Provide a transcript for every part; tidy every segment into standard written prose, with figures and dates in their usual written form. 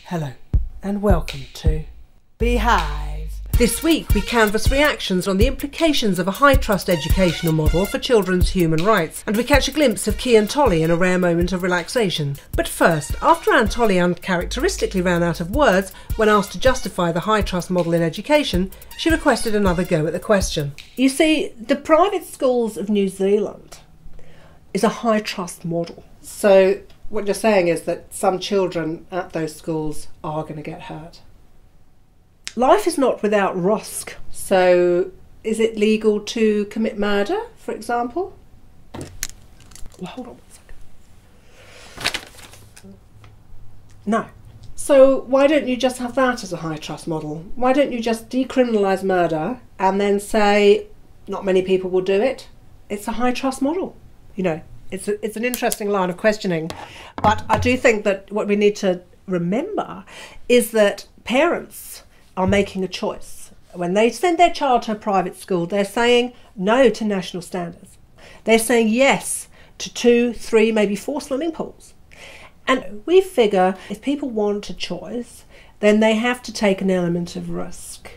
Hello and welcome to Beehive. This week we canvass reactions on the implications of a high-trust educational model for children's human rights, and we catch a glimpse of Anne Tolley in a rare moment of relaxation. But first, after Anne Tolley uncharacteristically ran out of words when asked to justify the high-trust model in education, she requested another go at the question. You see, the private schools of New Zealand is a high-trust model. So what you're saying is that some children at those schools are going to get hurt. Life is not without risk. So is it legal to commit murder, for example? Well, hold on one second. No. So why don't you just have that as a high trust model? Why don't you just decriminalise murder and then say not many people will do it? It's a high trust model, you know. It's an interesting line of questioning, but I do think that what we need to remember is that parents are making a choice. When they send their child to a private school, they're saying no to national standards. They're saying yes to 2, 3, maybe 4 swimming pools. And we figure if people want a choice, then they have to take an element of risk.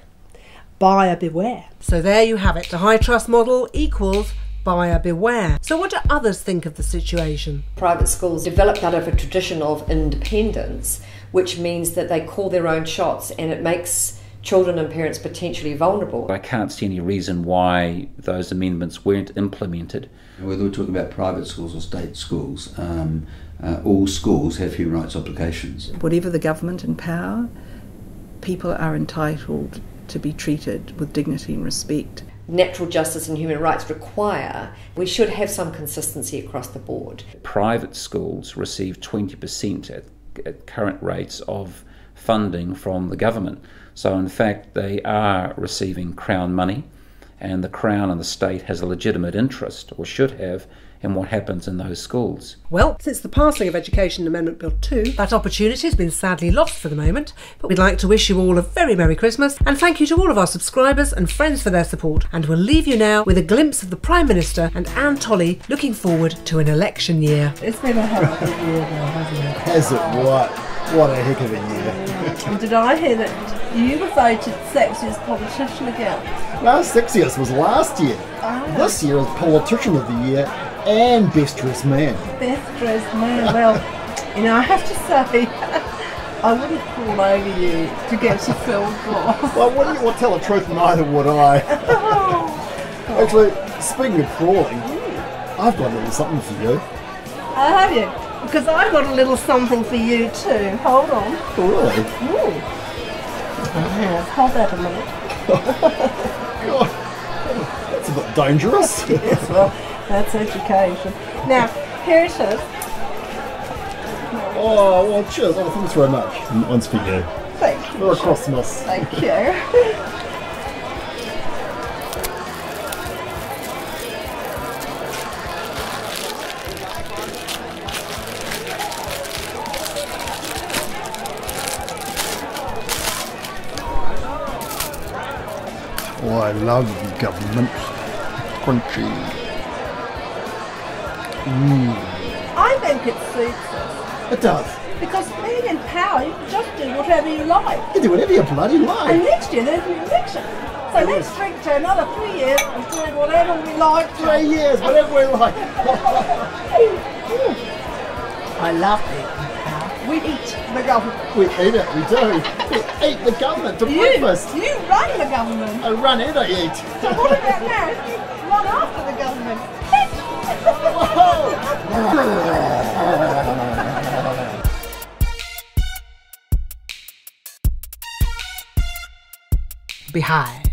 Buyer beware. So there you have it. The high trust model equals buyer beware. So what do others think of the situation? Private schools developed out of a tradition of independence, which means that they call their own shots, and it makes children and parents potentially vulnerable. I can't see any reason why those amendments weren't implemented. Whether we're talking about private schools or state schools, all schools have human rights obligations. Whatever the government in power, people are entitled to be treated with dignity and respect. Natural justice and human rights require we should have some consistency across the board. Private schools receive 20% at current rates of funding from the government. So in fact they are receiving Crown money, and the Crown and the state has a legitimate interest, or should have, in what happens in those schools. Well, since the passing of Education Amendment Bill 2, that opportunity has been sadly lost for the moment, but we'd like to wish you all a very Merry Christmas, and thank you to all of our subscribers and friends for their support. And we'll leave you now with a glimpse of the Prime Minister and Anne Tolley looking forward to an election year. It's been a hell of a year now, hasn't it? Has it what? What a heck of a year. Did I hear that you were voted sexiest politician again? Last sexiest was last year. Oh. This year is Politician of the Year and Best Dressed Man. Best dressed man. Well, you know, I have to say, I wouldn't fall over you to get your filled glass. Well, wouldn't you want to tell the truth? Neither would I. Actually, speaking of crawling, I've got a little something for you. Have you? Because I've got a little something for you too. Hold on. Oh, really? Ooh. I have. Hold that a minute. God, that's a bit dangerous. Yes, well, that's education. Now, here it is. Oh, well, cheers. Oh, thanks very much. One's for you. Thank you. For Christmas. Thank you. Oh, I love government. Crunchy. I think it suits us. It does. Because being in power, you can just do whatever you like. You do whatever you bloody like. And next year there's an election. So let's drink to another 3 years and do whatever we like. 3 years, whatever we like. I love being in power. We eat the government. We eat it, we do. We eat the government to breakfast. You run the government. I run and I eat. So what about now if you run after the government? Behive.